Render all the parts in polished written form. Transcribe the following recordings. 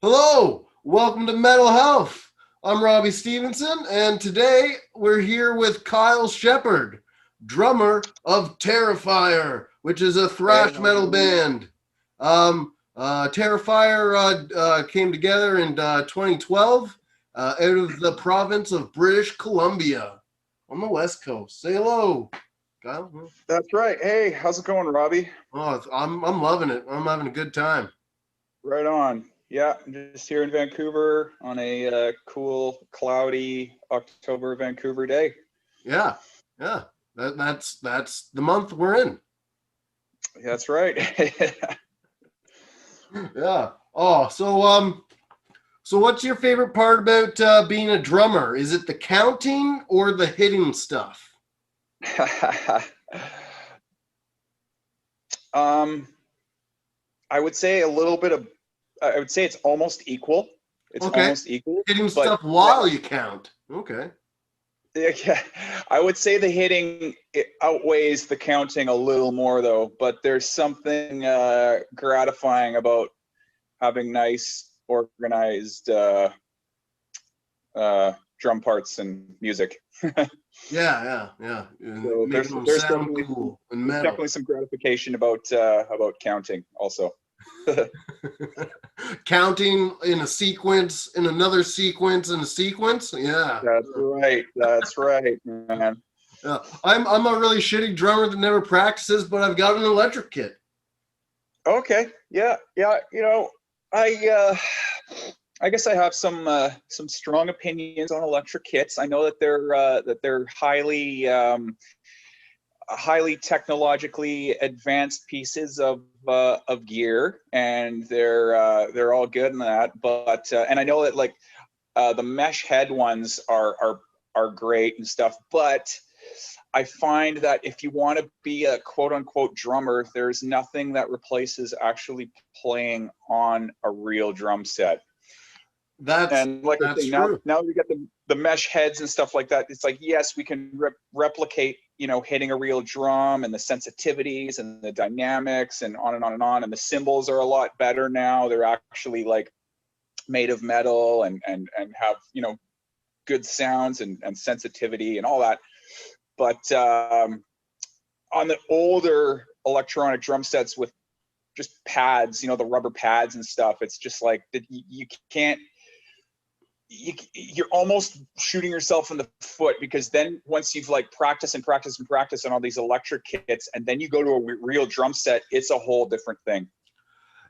Hello, welcome to Mental Health. I'm Robbie Stevenson, and today we're here with Kyle Sheppard, drummer of Terrifier, which is a Hey, thrash how's it metal going? band. Terrifier came together in 2012 out of the province of British Columbia on the West Coast. Say hello, Kyle. That's right. Hey, how's it going, Robbie? I'm loving it. I'm having a good time. Right on. Yeah, I'm just here in Vancouver on a cool, cloudy October Vancouver day. Yeah, yeah. That's the month we're in. That's right. Yeah. So what's your favorite part about being a drummer? Is it the counting or the hitting stuff? um, I would say a little bit of. I would say it's almost equal. It's Okay. almost equal, Hitting but stuff while you count. Okay. yeah, I would say the hitting it outweighs the counting a little more, though. But there's something gratifying about having nice, organized drum parts and music. Yeah. And So making them there's sound definitely cool and there's metal. definitely some gratification about counting also. Counting in a sequence, in another sequence, in a sequence. Yeah. That's right. That's right, man. Yeah. I'm a really shitty drummer that never practices, but I've got an electric kit. Okay. Yeah. Yeah. I guess I have some strong opinions on electric kits. I know that they're highly technologically advanced pieces of gear, and they're all good in that. But and I know that like the mesh head ones are great and stuff. But I find that if you want to be a quote unquote drummer, there's nothing that replaces actually playing on a real drum set. That's And like I that's say, now true. now we get the mesh heads and stuff like that. It's like, yes, we can replicate, hitting a real drum and the sensitivities and the dynamics and on and on and on. And the cymbals are a lot better now. They're actually like made of metal and have good sounds and sensitivity and all that. But on the older electronic drum sets with just pads, the rubber pads and stuff, it's just like that you can't you're almost shooting yourself in the foot, because then once you've like practiced and practiced and practiced on all these electric kits and then you go to a real drum set, it's a whole different thing.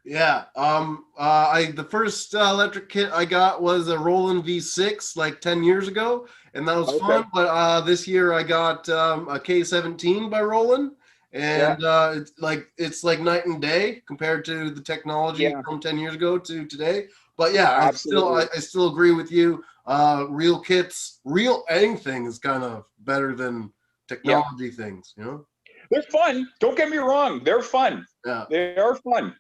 Yeah. I the first electric kit I got was a Roland V6 like 10 years ago, and that was Okay. fun. But this year I got a K17 by Roland, Yeah. and it's like night and day compared to the technology Yeah. from 10 years ago to today. But yeah, Absolutely. I still agree with you. Real kits, real anything is kind of better than Yeah. technology things. They're fun. Don't get me wrong. They're fun. Yeah. They are fun.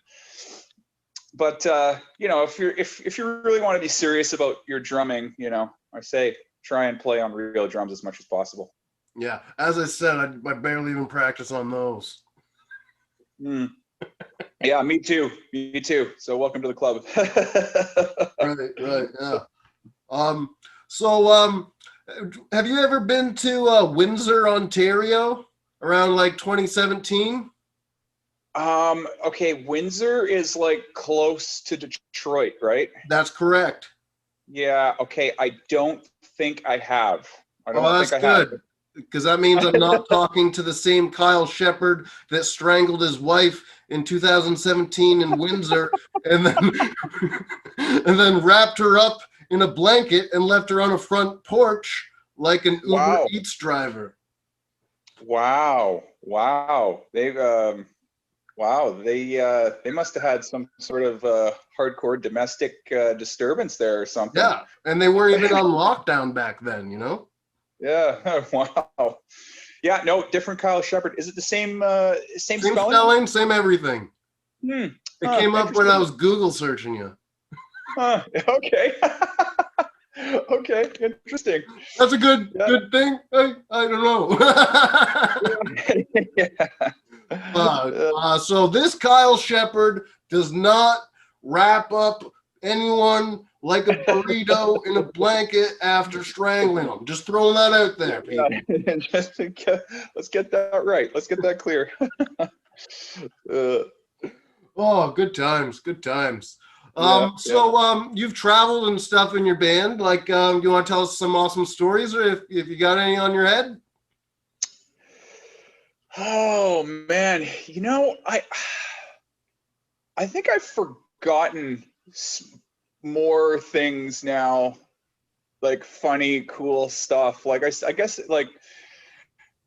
But if you really want to be serious about your drumming, I say try and play on real drums as much as possible. Yeah. As I said, I barely even practice on those. Mm. Yeah, me too. Me too. So welcome to the club. Right, yeah. Um, so have you ever been to Windsor, Ontario, around like 2017? Okay, Windsor is like close to Detroit, right? That's correct. Yeah, okay. I don't think I have. I Oh, don't think that's I have. good, because that means I'm not talking to the same Kyle Sheppard that strangled his wife in 2017 in Windsor, and then and then wrapped her up in a blanket and left her on a front porch like an Uber Wow. Eats driver. Wow. Wow. They must have had some sort of hardcore domestic disturbance there or something. Yeah, and they weren't even on lockdown back then. Yeah. Wow. Yeah, no, different Kyle Sheppard. Is it the same Same spelling? spelling, same everything. Hmm. It came up when I Interesting. was Google searching you. Okay. Okay, interesting. That's a good Yeah. good thing. I don't know. Yeah. So this Kyle Sheppard does not wrap up anyone like a burrito in a blanket after strangling them. Just throwing that out there, people. And let's get that right. Let's get that clear. Oh, good times, good times. Yeah, You've traveled and stuff in your band. Like, you want to tell us some awesome stories, or if you got any on your head? Oh man, I think I've forgotten more things now, like funny, cool stuff. Like I guess like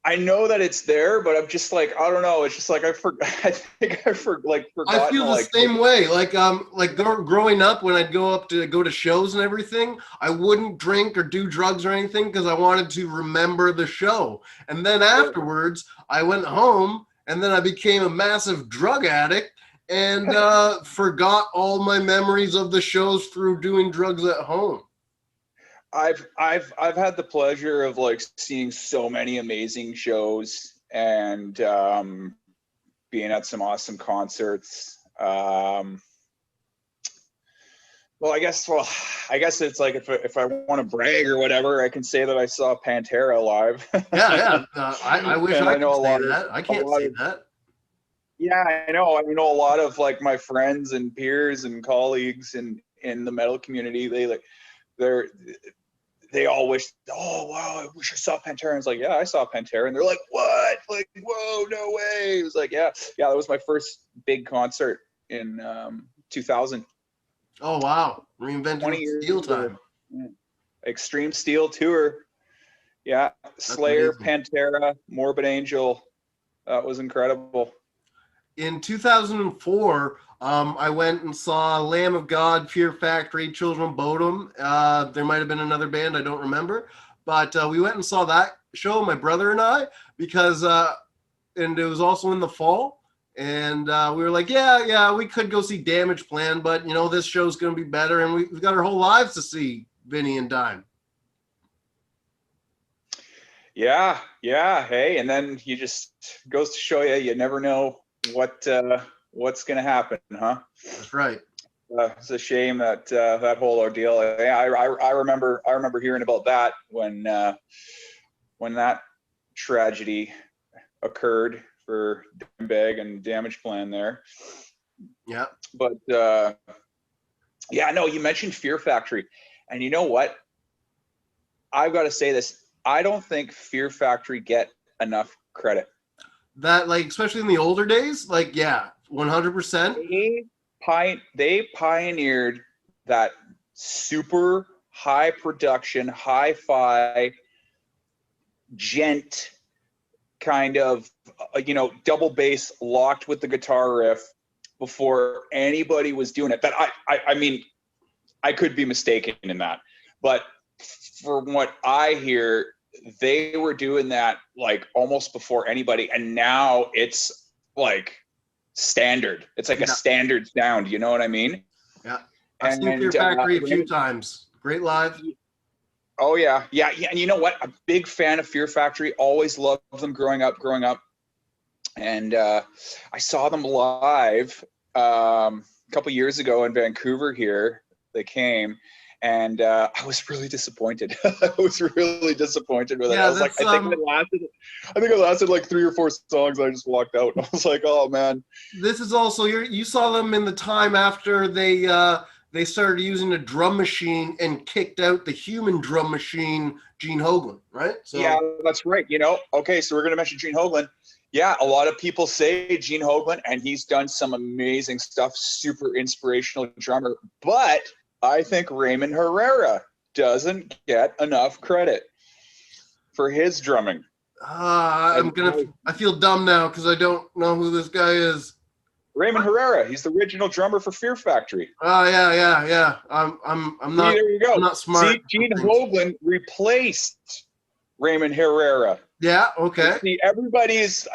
I know that it's there, but I'm just like, I don't know. It's just like I think I forgotten. I feel the same way. Growing up, when I'd go to shows and everything, I wouldn't drink or do drugs or anything because I wanted to remember the show. And then afterwards, I went home and then I became a massive drug addict and forgot all my memories of the shows through doing drugs at home. I've had the pleasure of like seeing so many amazing shows and being at some awesome concerts. Well, I guess it's like if I want to brag or whatever, I can say that I saw Pantera live. Yeah. I wish I could say that. I can't say that. Yeah, I know. I know a lot of like my friends and peers and colleagues in the metal community. They all wish, oh wow, I wish I saw Pantera. And it's like, yeah, I saw Pantera. And they're like, what? Like, whoa, no way. It was like, yeah, that was my first big concert in 2000. Oh wow, reinventing steel time. Extreme Steel tour. Yeah, Slayer, Pantera, Morbid Angel. That was incredible. In 2004, I went and saw Lamb of God, Fear Factory, Children of Bodom. There might have been another band, I don't remember. But we went and saw that show, my brother and I, because, and it was also in the fall. And we were like, yeah, we could go see Damage Plan, but, this show's going to be better. And we've got our whole lives to see Vinny and Dime. Yeah. Hey, and then you just goes to show you never know what's going to happen, huh? That's right. It's a shame that that whole ordeal. I remember hearing about that when that tragedy occurred for Dimebag and Damage Plan there. Yeah. But no, you mentioned Fear Factory, and you know what? I've got to say this. I don't think Fear Factory get enough credit. That, like, especially in the older days, like, yeah, 100%. They pioneered that super high production, hi-fi, gent kind of, double bass locked with the guitar riff before anybody was doing it. That I mean, I could be mistaken in that, but from what I hear, they were doing that like almost before anybody, and now it's like standard. It's like a standard sound. You know what I mean? Yeah, I've seen Fear Factory a few times. Great live. Oh yeah. And you know what? I'm a big fan of Fear Factory. Always loved them growing up. And I saw them live a couple years ago in Vancouver. Here they came. And I was really disappointed. I was really disappointed with it. I was like, I think it lasted like 3 or 4 songs. I just walked out. I was like, oh man. This is also you saw them in the time after they started using a drum machine and kicked out the human drum machine, Gene Hoglan, right? So yeah, that's right. Okay, so we're gonna mention Gene Hoglan. Yeah, a lot of people say Gene Hoglan, and he's done some amazing stuff. Super inspirational drummer, but I think Raymond Herrera doesn't get enough credit for his drumming. I feel dumb now because I don't know who this guy is. Raymond Herrera, he's the original drummer for Fear Factory. Oh yeah. I'm not. There you go. I'm not smart. See, Gene Hoglan replaced Raymond Herrera. Yeah. Okay. See, everybody's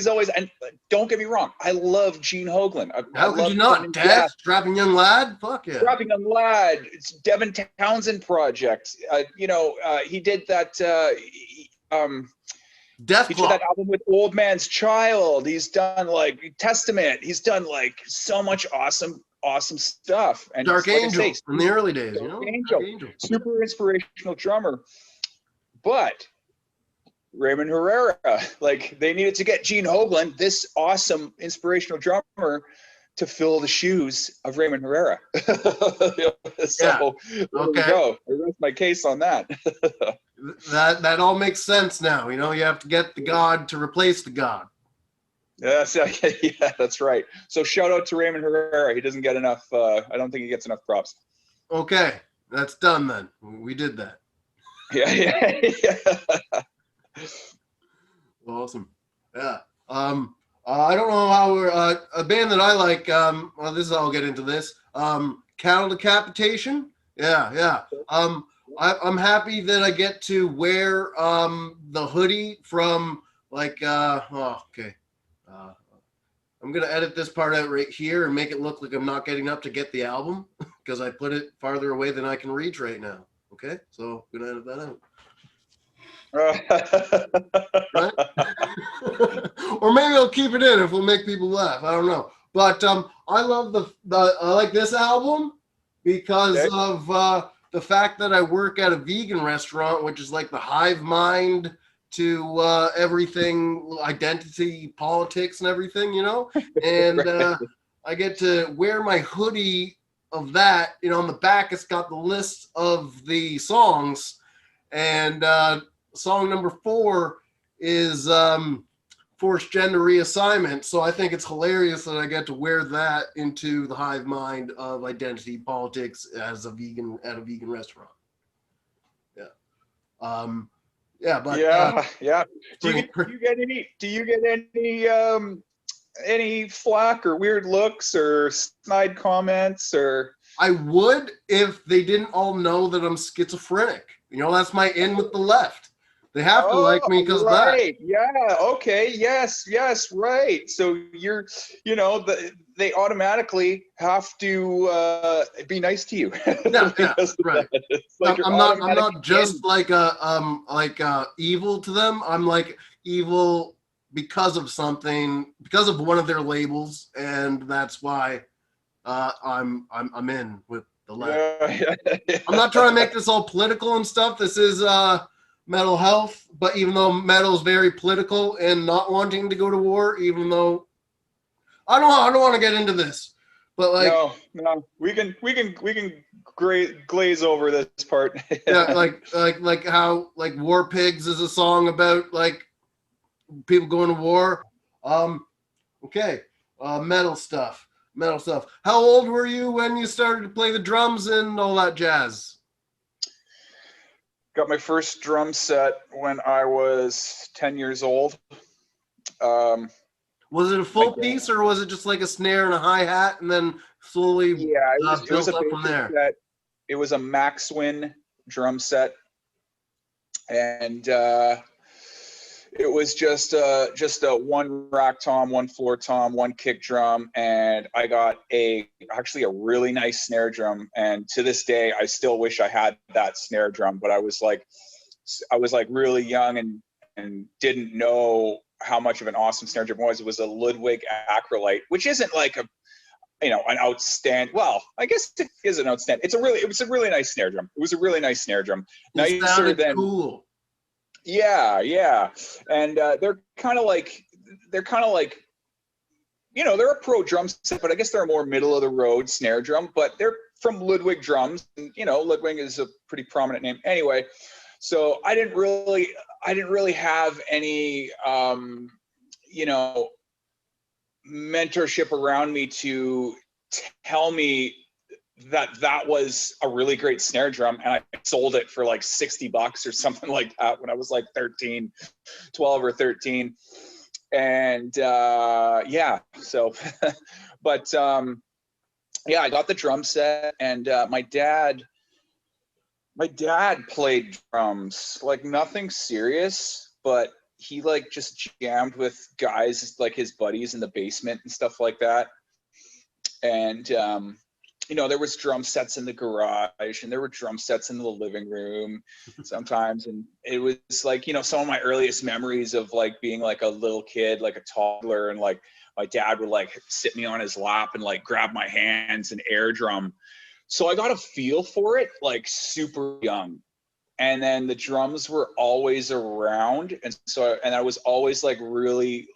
always, and don't get me wrong, I love Gene Hoglan. How could you not? Dad, Strapping Young Lad. Fuck yeah. Strapping Young Lad. It's Devin Townsend project. He did that. He did that album with Old Man's Child. He's done like Testament. He's done like so much awesome awesome stuff. And Dark like I Angel say, in the early days, you Dark know? Angel, Dark Angel. super inspirational drummer. But Raymond Herrera, like they needed to get Gene Hoglan, this awesome inspirational drummer, to fill the shoes of Raymond Herrera. So there we go. I rest my case on that. That all makes sense now. You know, you have to get the God to replace the God. Yeah, that's right. So shout out to Raymond Herrera. He doesn't get enough. I don't think he gets enough props. Okay, that's done then. We did that. Yeah. Awesome. Yeah. I don't know how we're a band that I like. Well, this is I'll get into this. Cattle Decapitation. Yeah. I'm happy that I get to wear the hoodie from like okay. I'm gonna edit this part out right here and make it look like I'm not getting up to get the album because I put it farther away than I can reach right now. Okay, so I'm gonna edit that out. Right? Or maybe I'll keep it in if it'll make people laugh. I don't know. But I love I like this album because of the fact that I work at a vegan restaurant, which is like the hive mind to everything, identity, politics, and everything, you know. And Right. I get to wear my hoodie of that. You know, on the back it's got the list of the songs, and song number 4 is Forced Gender Reassignment. So I think it's hilarious that I get to wear that into the hive mind of identity politics as a vegan at a vegan restaurant. Yeah. But yeah. Do you get any flack or weird looks or snide comments or? I would if they didn't all know that I'm schizophrenic. You know, that's my in with the left. They have to like me because right. of that. Yeah. Okay. Yes. Right. So they automatically have to be nice to you. Yeah. Right. Like I'm not just like evil to them. I'm like evil because of something, because of one of their labels, and that's why I'm in with the left. Yeah. I'm not trying to make this all political and stuff. This is mental health, but even though metal is very political and not wanting to go to war, even though I don't want to get into this, but like no, we can glaze over this part. Yeah, like how like War Pigs is a song about like people going to war. Okay, metal stuff. How old were you when you started to play the drums and all that jazz? Got my first drum set when I was 10 years old. Was it a full piece or was it just like a snare and a hi-hat and then slowly built up from there? Set. It was a Maxwin drum set, and it was just a one rack tom, one floor tom, one kick drum, and I got actually a really nice snare drum. And to this day, I still wish I had that snare drum, but I was like really young and didn't know how much of an awesome snare drum was. It was a Ludwig Acrolite, which isn't like an outstanding. Well, I guess it is an outstanding. It was a really nice snare drum. It was a really nice snare drum. It sounded cool. Yeah. And they're kind of like, they're a pro drum set, but I guess they're a more middle of the road snare drum, but they're from Ludwig Drums. And, Ludwig is a pretty prominent name. Anyway, so I didn't really have any, mentorship around me to tell me that was a really great snare drum, and I sold it for like $60 or something like that when I was like 12 or 13. And so but I got the drum set, and my dad played drums, like nothing serious, but he like just jammed with guys like his buddies in the basement and stuff like that. And there was drum sets in the garage, and there were drum sets in the living room sometimes. And it was like, some of my earliest memories of like being like a little kid, like a toddler, and like my dad would like sit me on his lap and like grab my hands and air drum. So I got a feel for it like super young. And then the drums were always around. And so, and I was always like really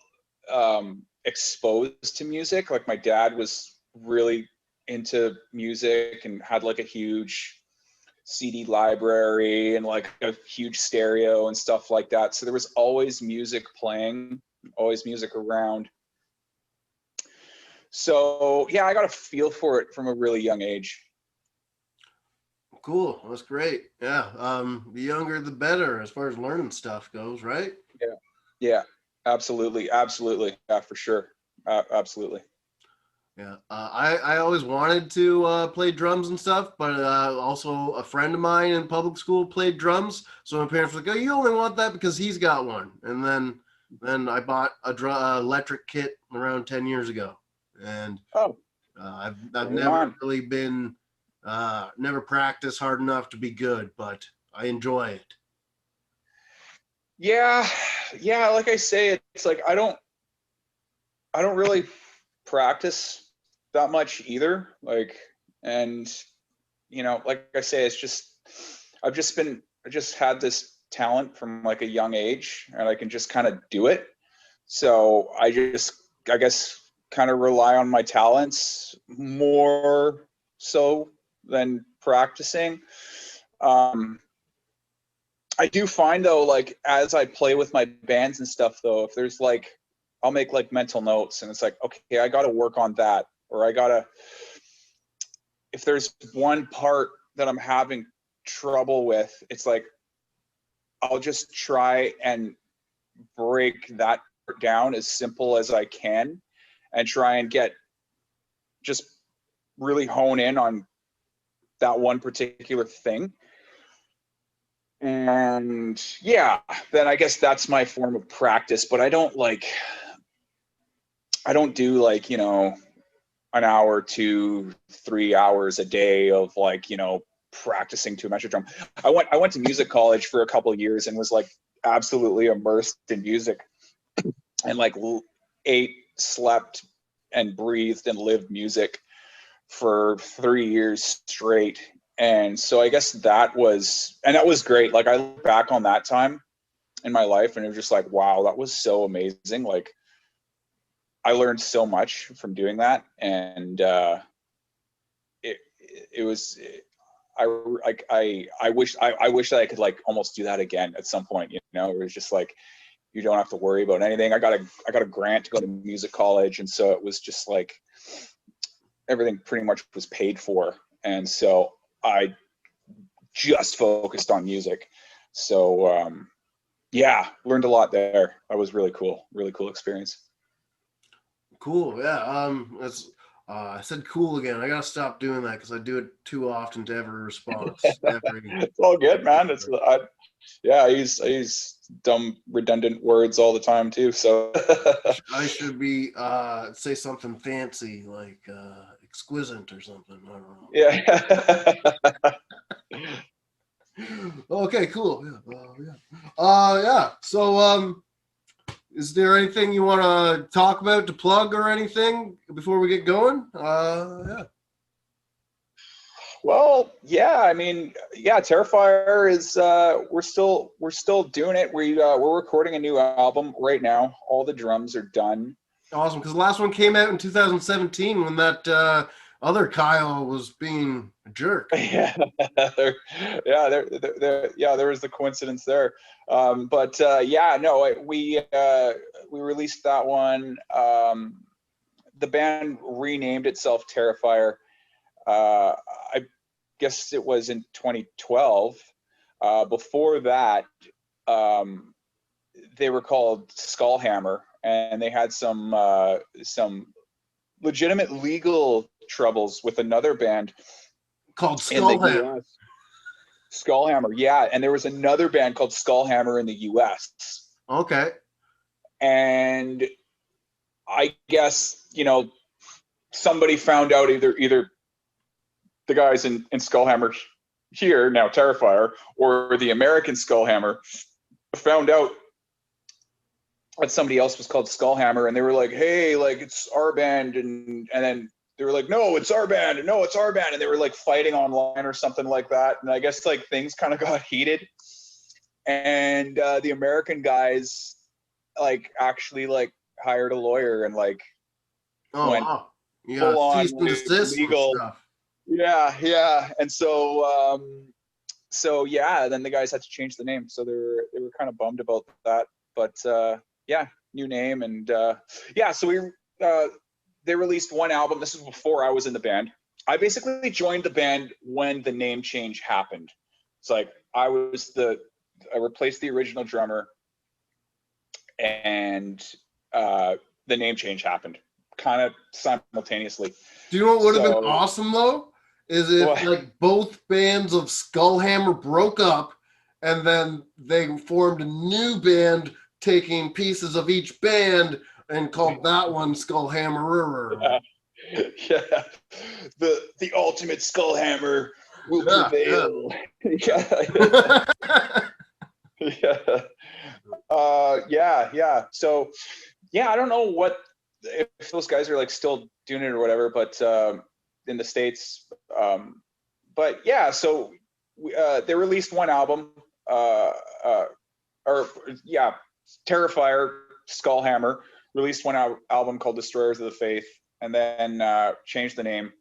exposed to music. Like my dad was really into music and had like a huge CD library and like a huge stereo and stuff like that. So there was always music playing, always music around. So yeah, I got a feel for it from a really young age. Cool. That's great. Yeah. The younger, the better as far as learning stuff goes, right? Yeah. Yeah, absolutely. Absolutely. Yeah, for sure. Absolutely. Yeah. I always wanted to play drums and stuff, but also a friend of mine in public school played drums. So my parents were like, "Oh, you only want that because he's got one." And then I bought a electric kit around 10 years ago. And I've never really been never practiced hard enough to be good, but I enjoy it. Yeah. Yeah. Like I say, it's like, I don't really practice that much either. Like, and you know, like I say, it's just, I just had this talent from like a young age and I can just kind of do it. So I guess kind of rely on my talents more so than practicing. I do find though, like as I play with my bands and stuff though, if there's like, I'll make like mental notes and it's like, okay, I got to work on that. Or if there's one part that I'm having trouble with, it's like, I'll just try and break that part down as simple as I can and try and just really hone in on that one particular thing. And yeah, then I guess that's my form of practice, but I don't do like, you know, an hour to 3 hours a day of like, you know, practicing to a metric drum. I went to music college for a couple of years and was like absolutely immersed in music and like ate, slept and breathed and lived music for 3 years straight. And so I guess that was great. Like I look back on that time in my life and it was just like, wow, that was so amazing. Like I learned so much from doing that. And it was, I wish that I could like almost do that again at some point, you know. It was just like, you don't have to worry about anything. I got a grant to go to music college. And so it was just like, everything pretty much was paid for. And so I just focused on music. So yeah, learned a lot there. That was really cool experience. Cool. Yeah. That's I said cool again. I gotta stop doing that because I do it too often to every response. It's all good, man. I use dumb redundant words all the time too. So I should be say something fancy like exquisite or something. I don't know. Yeah. Okay, cool. Yeah. So is there anything you want to talk about, to plug or anything before we get going? Yeah. Well, yeah, I mean, yeah, Terrifier is we're still doing it. We're recording a new album right now. All the drums are done. Awesome, because the last one came out in 2017 when that other Kyle was being a jerk. Yeah, there was the coincidence there. But yeah, no, we released that one. The band renamed itself Terrifier. I guess it was in 2012. Before that, they were called Skullhammer, and they had some legitimate legal troubles with another band called Skullhammer. Skullhammer, yeah, and there was another band called Skullhammer in the U.S. Okay. And I guess, you know, somebody found out, either the guys in Skullhammer here, now Terrifier, or the American Skullhammer, found out but somebody else was called Skullhammer, and they were like, hey, like it's our band, and then they were like, no, it's our band, and no, it's our band, and they were like fighting online or something like that. And I guess like things kind of got heated, and the American guys like actually like hired a lawyer and like went wow. Yeah, full on cease and desist and legal. stuff. Yeah. And so yeah, then the guys had to change the name, so they were kind of bummed about that. But yeah, new name, and yeah, so they released one album. This was before I was in the band. I basically joined the band when the name change happened. It's like I replaced the original drummer, and the name change happened kind of simultaneously. Do you know what would have been awesome though? Is if what? like both bands of Skullhammer broke up and then they formed a new band taking pieces of each band and called that one Skullhammer. Yeah. The ultimate Skullhammer will prevail. Yeah. So yeah, I don't know if those guys are like still doing it or whatever, but in the States, but yeah, so they released one album, Terrifier, Skullhammer released one album called Destroyers of the Faith, and then changed the name.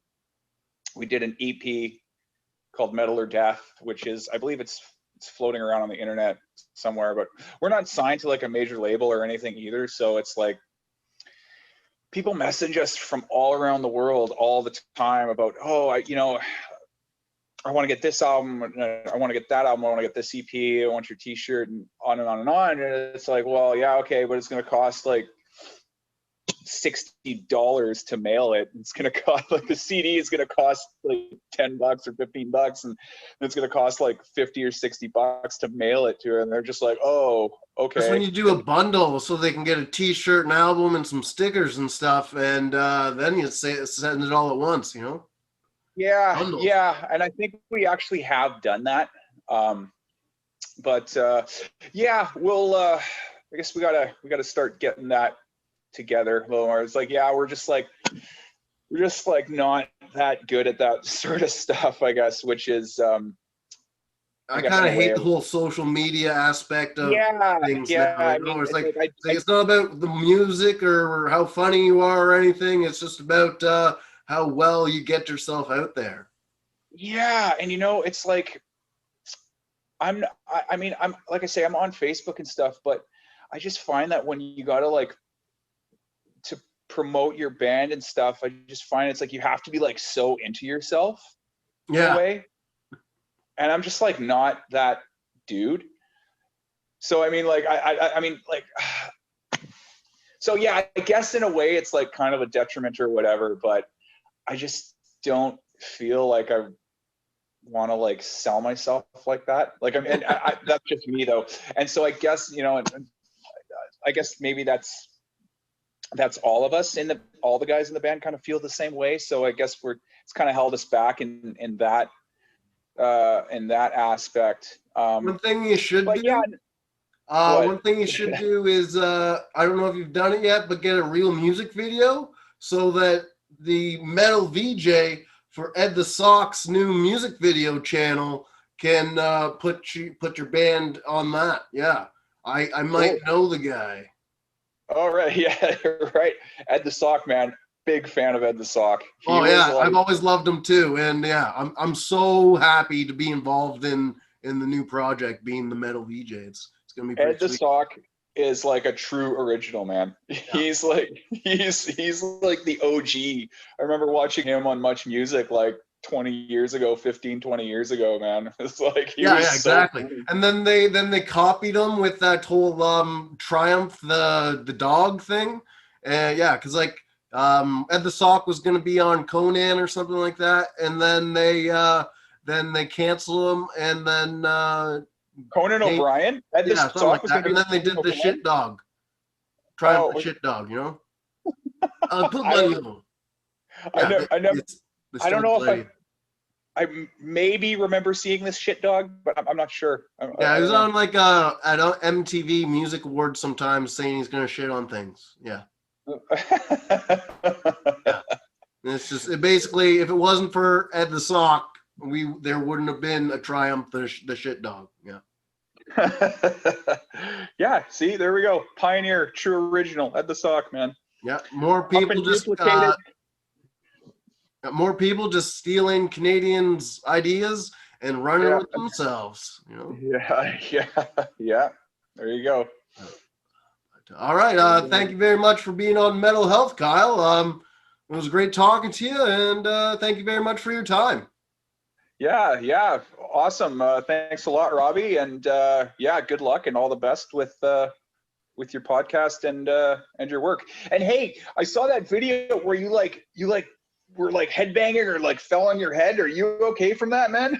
We did an EP called Metal or Death, which is, I believe it's floating around on the internet somewhere, but we're not signed to like a major label or anything either, so it's like people message us from all around the world all the time about, oh, I want to get this album, I want to get that album, I want to get this EP, I want your t-shirt, and on and on and on. And it's like, well, yeah, okay, but it's going to cost like $60 to mail it. It's going to cost, like, the CD is going to cost like $10 or $15, and it's going to cost like $50 or $60 to mail it to her. And they're just like, oh, okay. That's when you do a bundle so they can get a t-shirt, an album, and some stickers and stuff, and then you send it all at once, you know? Yeah, Bundles. yeah, and I think we actually have done that. But yeah, we'll I guess we gotta start getting that together a little more. It's like, yeah, we're just like not that good at that sort of stuff, I guess, which is I kind of hate the whole social media aspect of things now. I mean, It's like it's not about the music or how funny you are or anything. It's just about how well you get yourself out there. Yeah, and it's like I'm like I say, I'm on Facebook and stuff, but I just find that when you gotta like to promote your band and stuff, I just find it's like you have to be like so into yourself in a way. And I'm just like not that dude. So I mean, like I mean, like, so yeah, I guess in a way it's like kind of a detriment or whatever, but I just don't feel like I want to like sell myself like that. Like, I mean, that's just me though. And so I guess, I guess maybe that's all of us all the guys in the band kind of feel the same way. So I guess it's kind of held us back in that aspect. One thing you should do. Yeah, one thing you should do is I don't know if you've done it yet, but get a real music video so that the Metal VJ for Ed the Sock's new music video channel can put your band on that. Yeah, I might know the guy. All right, yeah, right. Ed the Sock, man, big fan of Ed the Sock. I've always loved him too, and yeah, I'm so happy to be involved in the new project, being the Metal VJ. It's gonna be pretty Ed the Sock is like a true original, man. Yeah. He's like the OG. I remember watching him on Much Music like 20 years ago, 15, 20 years ago, man. It's like exactly. So and then they copied him with that whole Triumph the dog thing. Yeah, because like Ed the Sock was gonna be on Conan or something like that, and then they cancel him, and then Conan O'Brien? And then they did the shit dog. Triumph the shit dog, you know? Put money on. I don't know if maybe remember seeing this shit dog, but I'm not sure. Yeah, he was on like at MTV Music Awards sometimes saying he's gonna shit on things. Yeah. Yeah. And it's just basically, if it wasn't for Ed the Sock, there wouldn't have been a Triumph the shit dog. Yeah. Yeah. See, there we go. Pioneer, true original, Ed the Sock, man. Yeah. More people just stealing Canadians' ideas and running with themselves. You know. Yeah. There you go. All right. Thank you very much for being on Mental Health, Kyle. It was great talking to you, and thank you very much for your time. Yeah. Awesome. Thanks a lot, Robbie. And good luck and all the best with your podcast and your work. And hey, I saw that video where you were like headbanging or like fell on your head. Are you okay from that, man?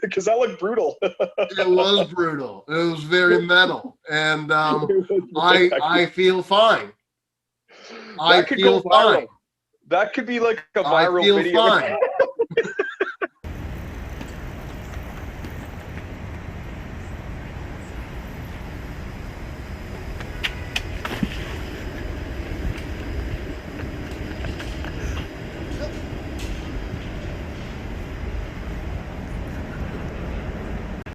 Because that looked brutal. It was brutal. It was very metal, and I feel fine. I feel fine. That could be like a viral video. Fine.